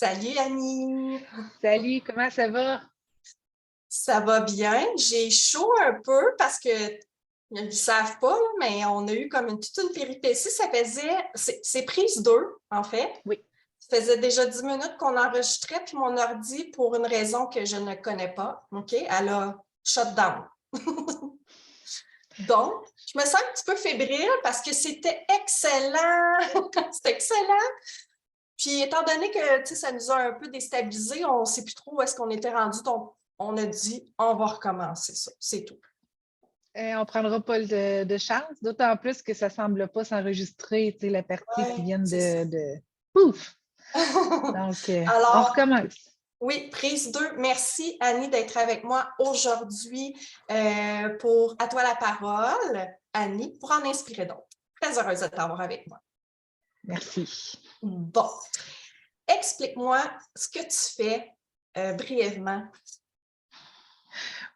Salut Annie, Salut, comment ça va? ça va bien? J'ai chaud un peu parce que ils ne savent pas, là, mais on a eu comme toute une péripétie. C'est prise 2 en fait. Oui. Ça faisait déjà 10 minutes qu'on enregistrait, puis mon ordi, pour une raison que je ne connais pas, OK, elle a shut down. Donc, je me sens un petit peu fébrile parce que c'était excellent. C'était excellent. Puis, étant donné que ça nous a un peu déstabilisés, on ne sait plus trop où est-ce qu'on était rendu. Donc, on a dit, on va recommencer ça. C'est tout. On ne prendra pas de chance, d'autant plus que ça ne semble pas s'enregistrer, tu sais, la partie qui Oui, vient c'est ça. de... Pouf! Donc, on Alors, recommence. oui, prise 2. Merci, Annie, d'être avec moi aujourd'hui pour À toi la parole, Annie, pour en inspirer d'autres. Très heureuse de t'avoir avec moi. Merci. Bon, explique-moi ce que tu fais brièvement.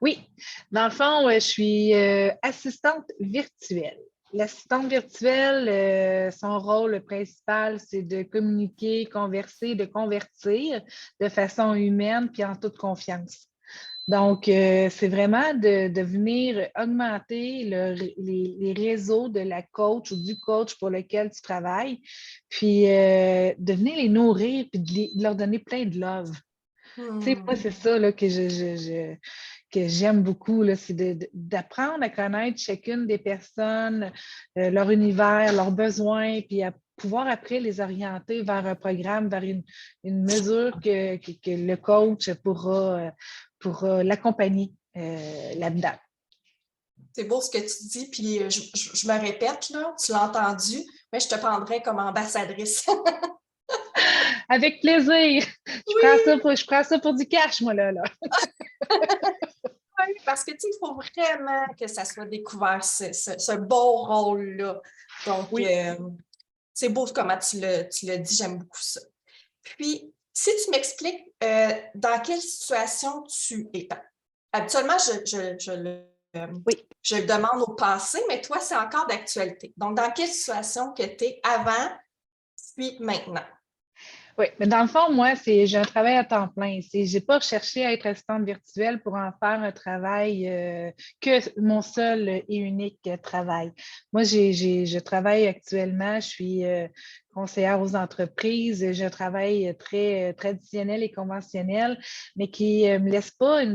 Oui, dans le fond, je suis assistante virtuelle. L'assistante virtuelle, son rôle principal, c'est de communiquer, converser, de convertir de façon humaine puis en toute confiance. Donc, c'est vraiment de venir augmenter les réseaux de la coach ou du coach pour lequel tu travailles, puis de venir les nourrir puis de leur donner plein de love. Tu sais, moi, c'est ça là, que j'aime beaucoup, là, c'est d'apprendre à connaître chacune des personnes, leur univers, leurs besoins, puis à pouvoir après les orienter vers un programme, vers une mesure que le coach pourra l'accompagner là-dedans. C'est beau ce que tu dis, puis je me répète, là, tu l'as entendu, mais je te prendrais comme ambassadrice. Avec plaisir! Oui, Je prends ça pour du cash, moi, là. oui, parce que il faut vraiment que ça soit découvert, ce beau rôle-là. Donc, Oui. c'est beau comment tu l'as dit, j'aime beaucoup ça. Puis, si tu m'expliques dans quelle situation tu es. Habituellement, Oui. je le demande au passé, mais toi, c'est encore d'actualité. Donc, dans quelle situation que tu es avant, puis maintenant? Oui, mais dans le fond, moi, j'ai un travail à temps plein. J'ai pas cherché à être assistante virtuelle pour en faire un travail que mon seul et unique travail. Moi, je travaille actuellement, je suis conseillère aux entreprises. J'ai un travail très traditionnel et conventionnel, mais qui ne me laisse pas tu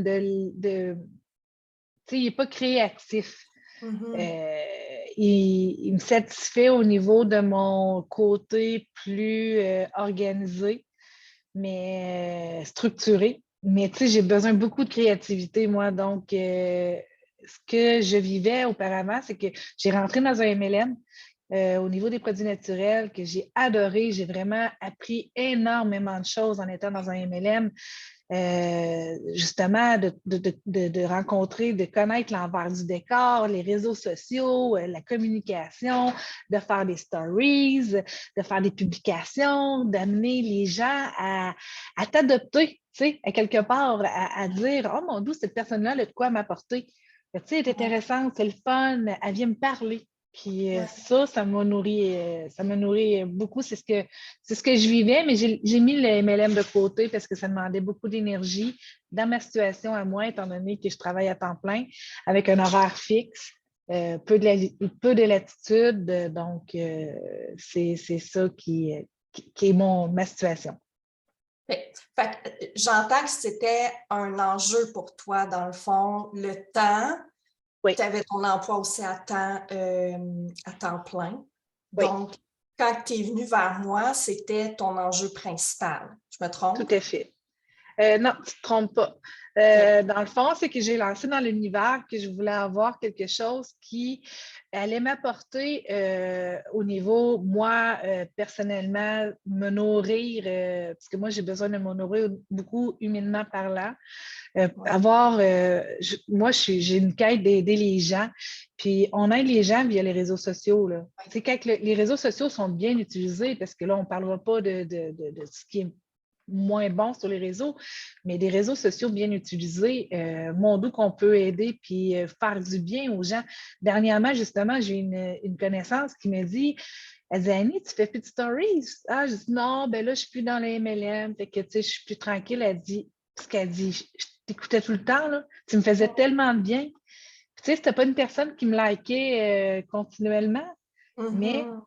sais, il n'est pas créatif. Mm-hmm. Euh, il me satisfait au niveau de mon côté plus organisé, mais structuré. Mais tu sais, j'ai besoin beaucoup de créativité, moi. Donc, ce que je vivais auparavant, c'est que j'ai rentré dans un MLM au niveau des produits naturels que j'ai adoré. J'ai vraiment appris énormément de choses en étant dans un MLM. Justement, de rencontrer, de connaître l'envers du décor, les réseaux sociaux, la communication, de faire des stories, de faire des publications, d'amener les gens à t'adopter, tu sais, à quelque part, à dire « Oh mon Dieu, cette personne-là a de quoi m'apporter. » Tu sais, elle est intéressante, c'est le fun, elle vient me parler. Puis Ouais. ça m'a nourri beaucoup. C'est ce que je vivais, mais j'ai mis le MLM de côté parce que ça demandait beaucoup d'énergie dans ma situation à moi, étant donné que je travaille à temps plein avec un horaire fixe, peu de latitude. Donc, c'est ça qui est ma situation. J'entends que c'était un enjeu pour toi, dans le fond, le temps. Oui, Tu avais ton emploi aussi à temps plein. oui, Donc, quand tu es venu vers moi, c'était ton enjeu principal. Je me tout trompe? à fait. Non, tu ne te trompes pas. OK. Dans le fond, c'est que j'ai lancé dans l'univers que je voulais avoir quelque chose qui allait m'apporter au niveau, moi, personnellement, me nourrir, parce que moi, j'ai besoin de me nourrir beaucoup humainement parlant. Ouais. Moi, j'ai une quête d'aider les gens, puis on aide les gens via les réseaux sociaux, là. Ouais. Tu sais, quand les réseaux sociaux sont bien utilisés, parce que là, on ne parlera pas de ce qui est moins bon sur les réseaux, mais des réseaux sociaux bien utilisés, mon Dieu qu'on peut aider puis faire du bien aux gens. Dernièrement, justement, j'ai une connaissance qui me dit Elle dit, Annie, tu fais plus de stories? Ah, je dis, non, ben là, je suis plus dans les MLM. Fait que, tu sais, je suis plus tranquille. Elle dit, ce qu'elle dit, je t'écoutais tout le temps, là. Tu me faisais tellement de bien. Puis, tu sais, c'était pas une personne qui me likait continuellement, mais Mhm.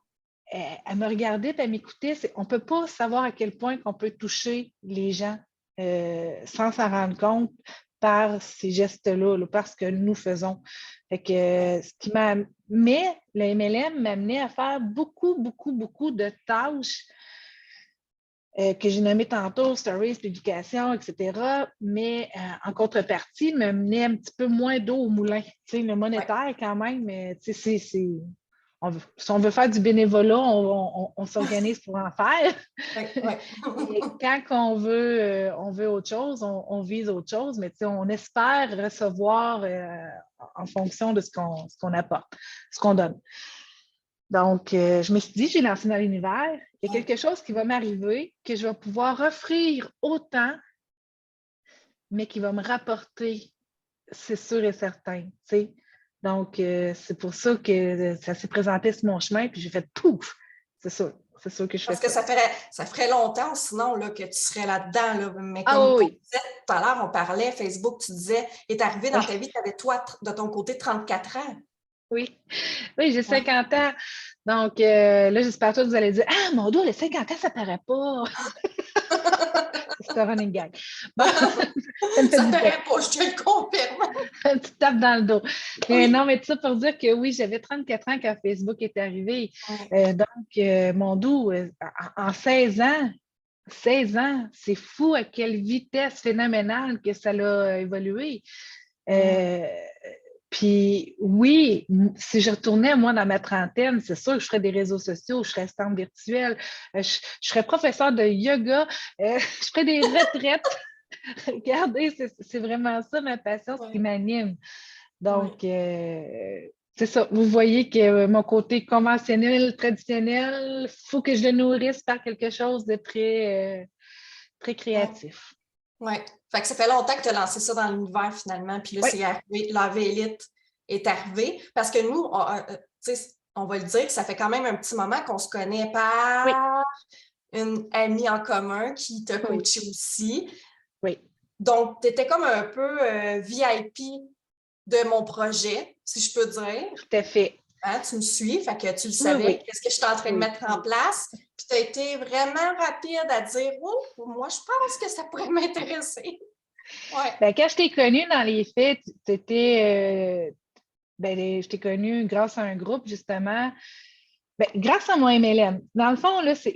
elle me regardait et elle m'écoutait. On ne peut pas savoir à quel point qu'on peut toucher les gens sans s'en rendre compte par ces gestes-là, là, par ce que nous faisons. Fait que, mais le MLM m'amenait à faire beaucoup, beaucoup, beaucoup de tâches que j'ai nommées tantôt, stories, publications, etc. Mais en contrepartie, me menait un petit peu moins d'eau au moulin. Tu sais, le Ouais. monétaire quand même, mais tu sais, si on veut faire du bénévolat, on s'organise pour en faire. Ouais, ouais. Mais quand on veut autre chose, on vise autre chose, mais on espère recevoir en fonction de ce qu'on apporte, ce qu'on donne. Donc, je me suis dit, j'ai lancé dans l'univers, il y a quelque chose qui va m'arriver, que je vais pouvoir offrir autant, mais qui va me rapporter, c'est sûr et certain. T'sais. Donc, c'est pour ça que ça s'est présenté sur mon chemin, puis j'ai fait pouf! C'est sûr que je fais Parce que ça. ça ferait longtemps, sinon, là, que tu serais là-dedans. Là. Mais Ah comme on oui, disait tout à l'heure, on parlait, Facebook, tu disais, est arrivé dans oui, ta vie, tu avais toi, de ton côté, 34 ans. oui. Oui, j'ai Ouais. 50 ans. Donc, là, j'espère que vous allez dire, ah, mon dos, les 50 ans, ça paraît pas. C'est un running gag. Bon, ça me fait Ça du ne bien. paraît pas, je te le confirme. Un petit tape dans le dos. Mais Oui. non, mais tout ça pour dire que oui, j'avais 34 ans quand Facebook est arrivé. Ouais. Donc, mon dos, en 16 ans, c'est fou à quelle vitesse phénoménale que ça l'a évolué. Mm. Euh, Puis oui, si je retournais, moi, dans ma trentaine, c'est sûr que je ferais des réseaux sociaux, je serais assistante virtuelle, je serais professeure de yoga, je ferais des retraites. Regardez, c'est vraiment ça ma passion, ce qui Ouais. m'anime. Ouais. Donc, c'est ça. Vous voyez que mon côté conventionnel, traditionnel, il faut que je le nourrisse par quelque chose de très Ouais. créatif. Ouais. Fait que ça fait longtemps que tu as lancé ça dans l'univers finalement. Puis là, Oui, c'est arrivé, la Élite est arrivé. Parce que nous, tu sais, on va le dire, ça fait quand même un petit moment qu'on se connaît oui, par une amie en commun qui t'a oui, coaché aussi. oui, Donc, tu étais comme un peu VIP de mon projet, si je peux dire. tout à fait. Hein, tu me suis, fait que tu le Oui, savais, oui, qu'est-ce que je suis en train de oui. mettre en place. Puis tu as été vraiment rapide à dire, oh, moi, je pense que ça pourrait m'intéresser. Ouais. Ben, quand je t'ai connue dans les faits, tu étais, je t'ai connue grâce à un groupe, justement. Ben, grâce à mon MLM. Dans le fond, là, tu sais,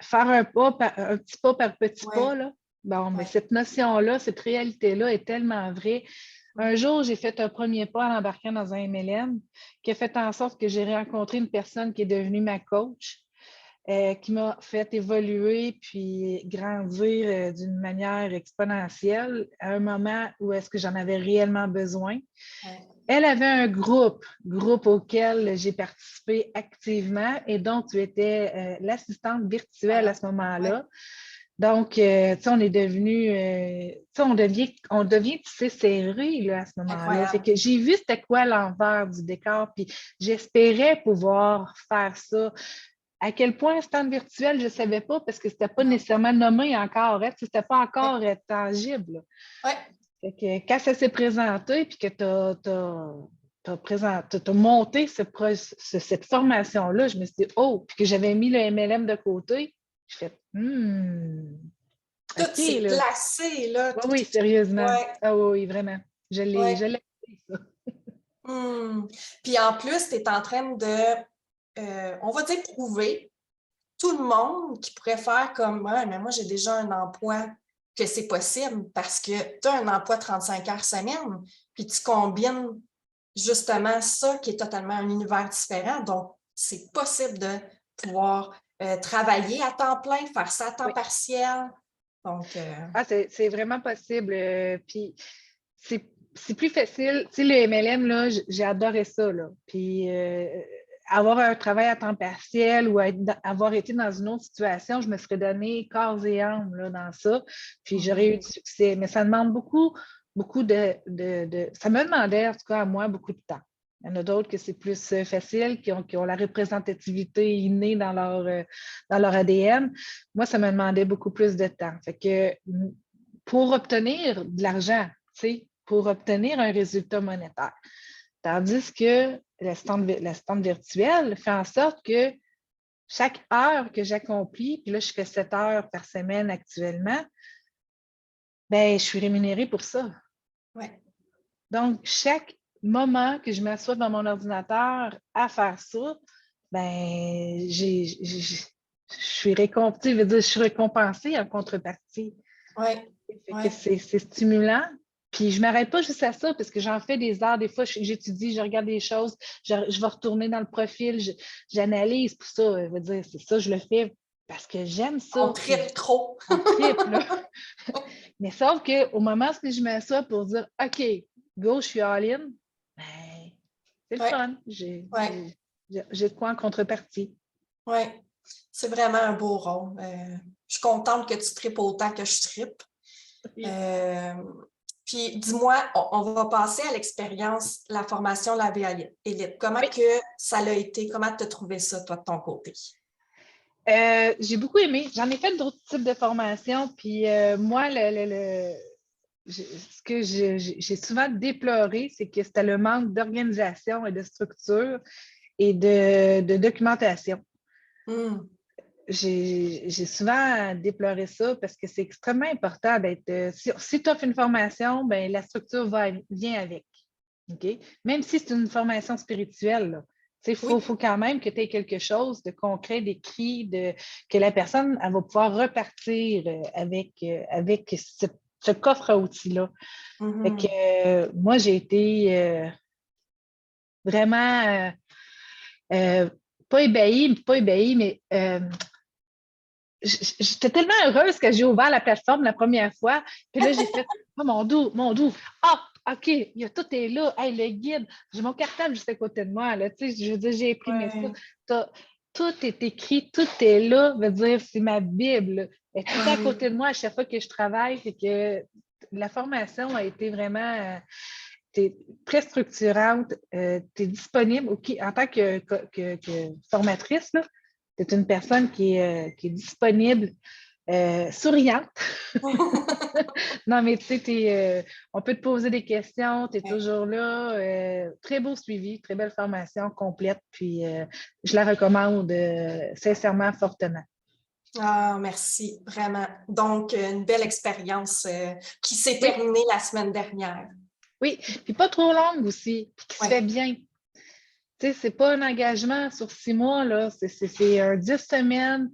faire un petit pas par petit Ouais. pas, là. Bon, mais Ouais. cette notion-là, cette réalité-là est tellement vraie. Un jour, j'ai fait un premier pas en embarquant dans un MLM qui a fait en sorte que j'ai rencontré une personne qui est devenue ma coach, qui m'a fait évoluer puis grandir d'une manière exponentielle à un moment où est-ce que j'en avais réellement besoin. Ouais. Elle avait un groupe auquel j'ai participé activement et dont tu étais l'assistante virtuelle à Voilà. ce Ouais. moment-là. Donc, tu sais, on est devenu, tu sais, on devient tissé serré là, à ce moment-là. Fait Incroyable. que j'ai vu c'était quoi l'envers du décor, puis j'espérais pouvoir faire ça. À quel point stand virtuel, je ne savais pas parce que ce n'était pas Non. nécessairement nommé encore, hein, c'était pas Ouais. encore tangible. Là. Ouais. Fait que quand ça s'est présenté puis que tu as monté cette formation-là, je me suis dit, oh, puis que j'avais mis le MLM de côté, je fais, Tout OK, s'est là. placé, là. Oui, oui, sérieusement. Ouais. Ah oui, oui, vraiment. Ouais. Je l'ai fait, ça. Hmm. Puis en plus, tu es en train de, on va dire, prouver tout le monde qui pourrait faire comme moi, mais moi, j'ai déjà un emploi que c'est possible parce que tu as un emploi 35 heures semaine, puis tu combines justement ça qui est totalement un univers différent. Donc, c'est possible de pouvoir travailler à temps plein, faire ça à temps Oui. partiel. Donc, Ah, c'est vraiment possible. Puis c'est plus facile. Tu sais, le MLM, là, j'ai adoré ça. Là. Puis avoir un travail à temps partiel ou avoir été dans une autre situation, je me serais donné corps et âme là, dans ça. Puis j'aurais eu du succès. Mais ça demande beaucoup ça me demandait, en tout cas à moi, beaucoup de temps. Il y en a d'autres que c'est plus facile, qui ont la représentativité innée dans leur ADN. Moi, ça me demandait beaucoup plus de temps. Fait que pour obtenir de l'argent, tu sais, pour obtenir un résultat monétaire. Tandis que l'assistante virtuelle fait en sorte que chaque heure que j'accomplis, puis là, je fais 7 heures par semaine actuellement, ben, je suis rémunérée pour ça. Ouais. Donc, chaque moment que je m'assois devant mon ordinateur à faire ça, ben, je suis je suis récompensée en contrepartie. Ouais. Fait que Ouais. c'est stimulant. Puis je ne m'arrête pas juste à ça parce que j'en fais des heures. Des fois, j'étudie, je regarde des choses, je vais retourner dans le profil, j'analyse tout ça. Je veux dire, c'est ça, je le fais parce que j'aime ça. On tripe trop. On tripe, là. Mais sauf qu'au moment où je m'assois pour dire OK, go, je suis all-in, ben, c'est le Ouais. fun. Ouais. J'ai de quoi en contrepartie. Oui, c'est vraiment un beau rôle. Je suis contente que tu tripes autant que je tripe. Puis dis-moi, on va passer à l'expérience, la formation La Vie Élite. Comment que ça l'a été? Comment tu as trouvé ça, toi, de ton côté? J'ai beaucoup aimé. J'en ai fait d'autres types de formations. Puis moi, ce que j'ai souvent déploré, c'est que c'était le manque d'organisation et de structure et de documentation. J'ai souvent déploré ça parce que c'est extrêmement important d'être. Si tu offres une formation, ben, la structure vient avec. Okay? Même si c'est une formation spirituelle, il faut quand même que tu aies quelque chose de concret, d'écrit, que la personne elle va pouvoir repartir avec ce coffre à outils-là. Moi, j'ai été vraiment pas ébahie, mais j'étais tellement heureuse que j'ai ouvert la plateforme la première fois. Puis là, j'ai fait oh, mon doux. Ah, OK, tout est là. Hey, le guide, j'ai mon cartable juste à côté de moi. Là, je veux dire, j'ai imprimé ça. Tout est écrit, tout est là. Je veux dire, c'est ma Bible. Elle est tout à côté de moi à chaque fois que je travaille. Fait que la formation a été vraiment très structurante. Tu es disponible en tant que formatrice. Tu es une personne qui est disponible, souriante. Non, mais tu sais, on peut te poser des questions, tu es toujours là. Très beau suivi, très belle formation complète. Puis je la recommande sincèrement, fortement. Ah, merci, vraiment. Donc, une belle expérience qui s'est terminée la semaine dernière. Oui, puis pas trop longue aussi, puis qui se fait bien. Tu sais, c'est pas un engagement sur 6 mois, là. C'est un 10 semaines,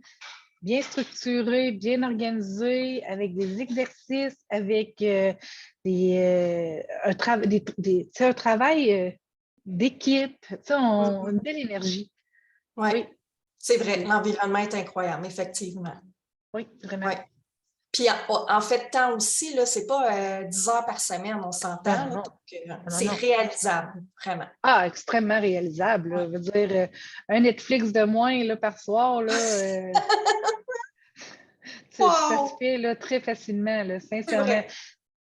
bien structuré, bien organisé, avec des exercices, avec un travail d'équipe, une belle énergie. Oui, c'est vrai, l'environnement est incroyable, effectivement. Oui, vraiment. Ouais. Puis en fait, temps aussi, ce n'est pas 10 heures par semaine, on s'entend. Donc, c'est réalisable, vraiment. Ah, extrêmement réalisable. Là. Je veux dire, un Netflix de moins là, par soir, là, ça se fait là, très facilement, là, sincèrement.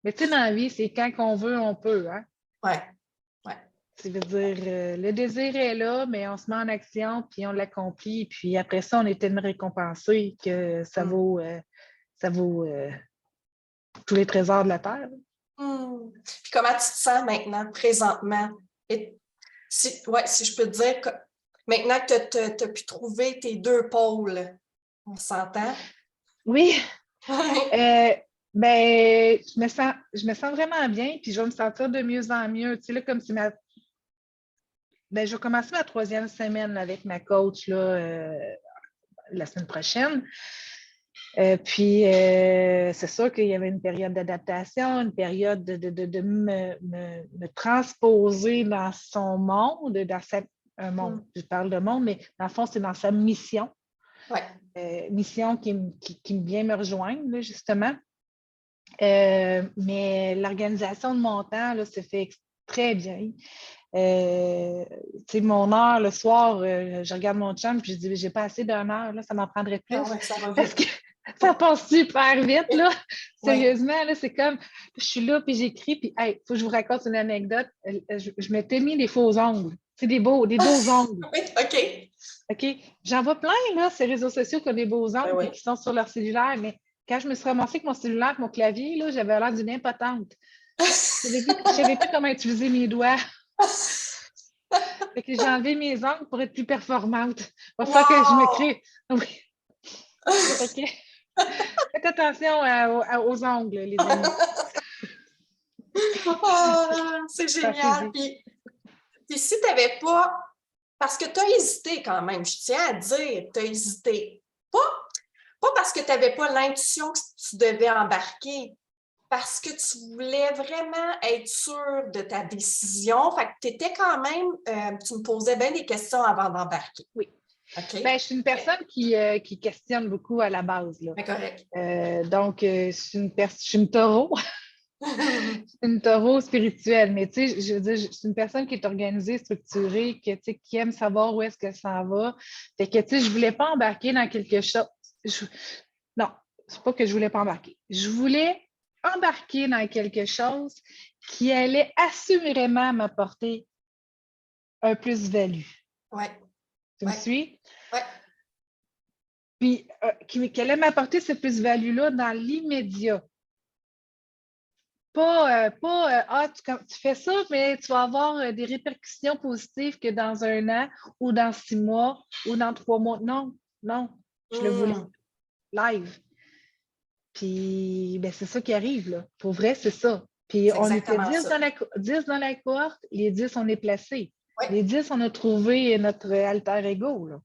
Mais tu sais, dans la vie, c'est quand on veut, on peut. Hein? Oui. Ça veut dire, le désir est là, mais on se met en action, puis on l'accomplit. Puis après ça, on est tellement récompensé que ça vaut tous les trésors de la terre. Puis comment tu te sens maintenant, présentement? Si je peux te dire, maintenant que tu as pu trouver tes deux pôles, on s'entend? Oui. Ben, je me sens vraiment bien, puis je vais me sentir de mieux en mieux. Tu sais, là, comme si ben, je vais commencer ma 3e semaine là, avec ma coach là, la semaine prochaine. Puis, c'est sûr qu'il y avait une période d'adaptation, une période de me transposer dans son monde, un monde. Je parle de monde, mais dans le fond, c'est dans sa mission. Mission qui vient me rejoindre, là, justement. Mais l'organisation de mon temps là, se fait très bien. Mon heure le soir, je regarde mon chum et je dis j'ai pas assez d'1 heure, là, ça m'en prendrait plus. Ah ouais, ça va parce que Ça passe super vite, là. Oui. Sérieusement, là, c'est comme, je suis là, puis j'écris, puis, hey, faut que je vous raconte une anecdote. Je m'étais mis des faux ongles. C'est des beaux ongles. Oui, OK. OK? J'en vois plein, là, ces réseaux sociaux qui ont des beaux Ben ongles, oui. puis qui sont sur leur cellulaire, mais quand je me suis ramassée avec mon cellulaire, avec mon clavier, là, j'avais l'air d'une impotente. Je savais plus comment utiliser mes doigts. Fait que j'ai enlevé mes ongles pour être plus performante. Il va falloir que je me Wow! crée. Oui. Fait que, faites attention aux ongles, les amis. Ah, c'est génial. Pensez-y. Puis si tu n'avais pas, parce que tu as hésité quand même, je tiens à dire, tu as hésité. Pas parce que tu n'avais pas l'intuition que tu devais embarquer, parce que tu voulais vraiment être sûre de ta décision. Fait que tu étais quand même, tu me posais bien des questions avant d'embarquer. Oui. OK? Ben, je suis une personne qui questionne beaucoup à la base, là. C'est correct. Donc, je suis une taureau. Une taureau spirituelle, mais tu sais, je veux dire, je suis une personne qui est organisée, structurée, qui aime savoir où est-ce que ça va. Fait que, tu sais, je ne voulais pas embarquer dans quelque chose. Non, c'est pas que je voulais pas embarquer. Je voulais embarquer dans quelque chose qui allait assurément m'apporter un plus-value. Oui, Tu me oui, suis? oui. Puis, qui allait m'apporter ce plus-value-là dans l'immédiat. Tu fais ça, mais tu vas avoir des répercussions positives que dans 1 an ou dans 6 mois ou dans 3 mois. Non, non, je le voulais live. Puis, ben, c'est ça qui arrive, là. Pour vrai, c'est ça. Puis, C'est on était exactement 10 ça. dans la cohorte, les 10, on est placés. Oui, Les 10, on a trouvé notre alter ego, là.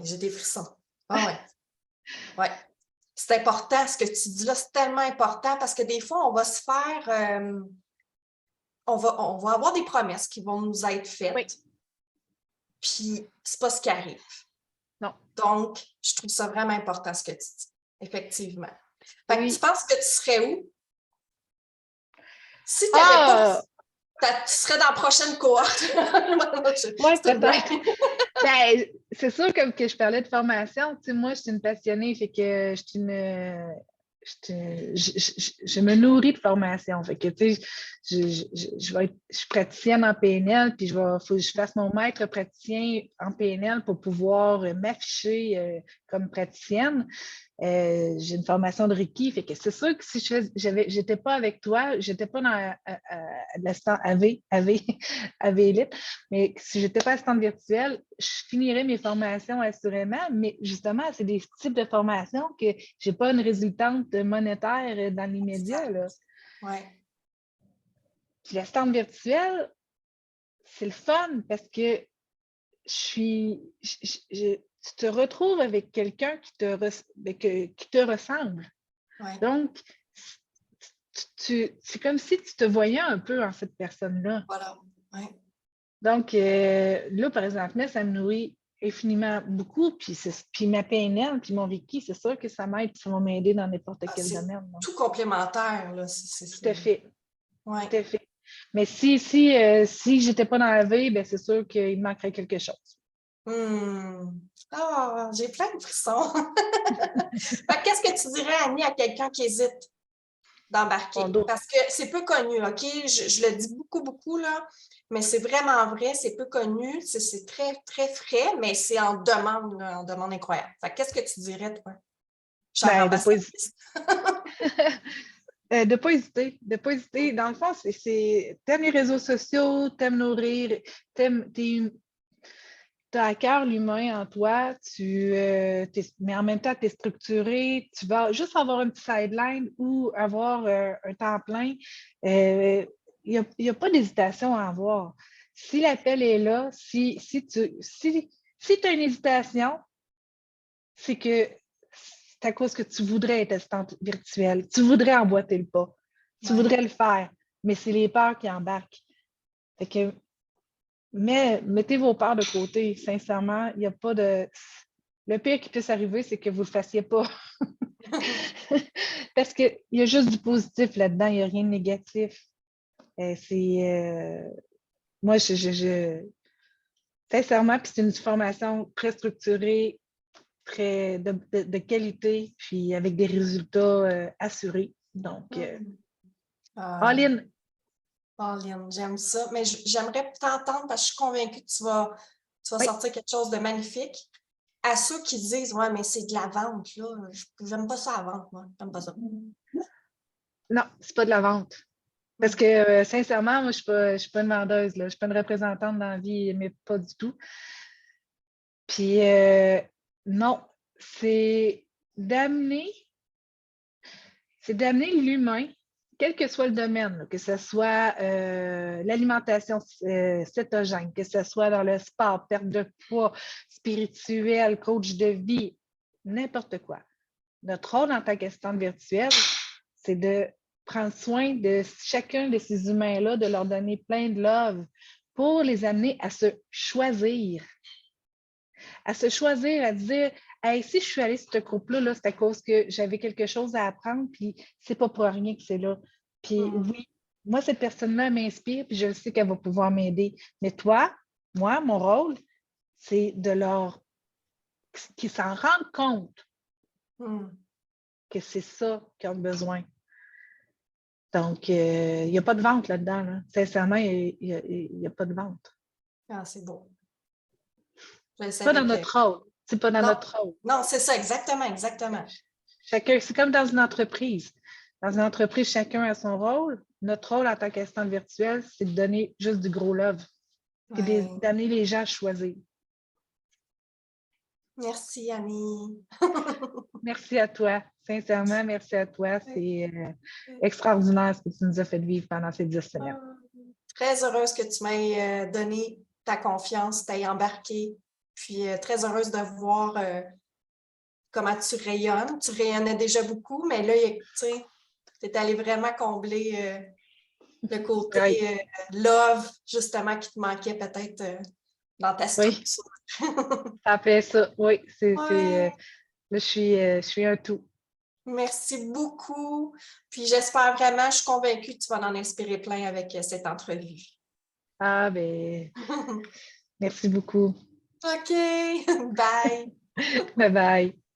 j'ai des frissons. Ah ouais. Ouais. C'est important ce que tu dis là, c'est tellement important parce que des fois, on va se faire, on va avoir des promesses qui vont nous être faites, Oui. puis c'est pas ce qui arrive. Non. Donc, je trouve ça vraiment important ce que tu dis, effectivement. Fait que Oui. tu penses que tu serais où? Si tu n'avais pas, tu serais dans la prochaine cohorte. Oui, C'est une blague. peut-être. Ben, c'est sûr, comme que je parlais de formation, tu sais, moi, je suis une passionnée, fait que je me nourris de formation. Fait que, tu sais, je suis praticienne en PNL, puis faut que je fasse mon maître praticien en PNL pour pouvoir m'afficher comme praticienne. J'ai une formation de Reiki, fait que c'est sûr que si j'étais pas avec toi, j'étais pas dans l'assistant AV Elite, mais si j'étais pas assistante virtuelle, je finirais mes formations assurément, mais justement, c'est des types de formations que j'ai pas une résultante monétaire dans l'immédiat, là. Ouais. Puis l'assistante virtuelle, c'est le fun parce que tu te retrouves avec quelqu'un qui te ressemble. Ouais. Donc, c'est comme si tu te voyais un peu en cette personne-là. Voilà. Ouais. Donc, là, par exemple, ça me nourrit infiniment beaucoup. Puis ma PNL, puis mon Reiki, c'est sûr que ça m'aide, ça va m'aider dans n'importe quel C'est domaine. tout complémentaire. Là. Tout à fait. Ouais. Tout à fait. Mais si je n'étais pas dans la vie, ben, c'est sûr qu'il me manquerait quelque chose. Ah, j'ai plein de frissons. Qu'est-ce que tu dirais, Annie, à quelqu'un qui hésite d'embarquer? Parce que c'est peu connu, OK? Je le dis beaucoup, beaucoup, là, mais c'est vraiment vrai, c'est peu connu, c'est très, très frais, mais c'est en demande, là, en demande incroyable. Qu'est-ce que tu dirais, toi? Chère Ben, de ne pas ambassadrice. pas hésiter. De pas hésiter. Dans le fond, t'aimes les réseaux sociaux, t'aimes nourrir, t'as à cœur l'humain en toi, mais en même temps, tu es structuré, tu vas juste avoir un petit sideline ou avoir un temps plein. Il n'y a pas d'hésitation à avoir. Si l'appel est là, si tu as une hésitation, c'est que c'est à cause que tu voudrais être assistante virtuelle, tu voudrais emboîter le pas, tu voudrais le faire, mais c'est les peurs qui embarquent. Fait que mettez vos peurs de côté. Sincèrement, il n'y a pas de. Le pire qui puisse arriver, c'est que vous ne le fassiez pas. Parce qu'il y a juste du positif là-dedans, il n'y a rien de négatif. Moi, sincèrement, puis c'est une formation très structurée, de qualité, puis avec des résultats assurés. Donc, all in. Pauline, j'aime ça. Mais j'aimerais t'entendre parce que je suis convaincue que tu vas Oui. sortir quelque chose de magnifique. À ceux qui disent, ouais, mais c'est de la vente, là. J'aime pas ça à vendre, moi. J'aime pas ça. Non, c'est pas de la vente. Parce que sincèrement, moi, je suis pas une vendeuse, là. Je suis pas une représentante dans la vie, mais pas du tout. Puis non, c'est d'amener l'humain, quel que soit le domaine, là, que ce soit l'alimentation cétogène, que ce soit dans le sport, perte de poids, spirituel, coach de vie, n'importe quoi. Notre rôle en tant qu'assistante virtuelle, c'est de prendre soin de chacun de ces humains-là, de leur donner plein de love pour les amener à se choisir. À se choisir, à dire hey, si je suis allée sur ce groupe-là, là, c'est à cause que j'avais quelque chose à apprendre, puis c'est pas pour rien que c'est là. Puis oui, moi, cette personne-là m'inspire, puis je sais qu'elle va pouvoir m'aider. Mais toi, moi, mon rôle, c'est de leur qu'ils s'en rendent compte que c'est ça qu'ils ont besoin. Donc, il n'y a pas de vente là-dedans. Là. Sincèrement, il n'y a pas de vente. Ah, c'est beau. C'est pas dans notre rôle. C'est pas dans notre rôle. Non, c'est ça, exactement, exactement. Chacun, c'est comme dans une entreprise. Dans une entreprise, chacun a son rôle. Notre rôle en tant qu'assistante virtuelle, c'est de donner juste du gros love. Puis d'amener les gens à choisir. Merci, Annie. Merci à toi. Sincèrement, merci à toi. C'est extraordinaire ce que tu nous as fait vivre pendant ces 10 semaines. Très heureuse que tu m'aies donné ta confiance, t'aies embarqué. Puis très heureuse de voir comment tu rayonnes. Tu rayonnais déjà beaucoup, mais là, tu es allé vraiment combler le côté love, justement, qui te manquait peut-être dans ta structure. Oui. Ça fait ça, oui. Là, je suis un tout. Merci beaucoup. Puis j'espère vraiment, je suis convaincue que tu vas en inspirer plein avec cette entrevue. Ah, ben, merci beaucoup. OK. Bye. Bye bye.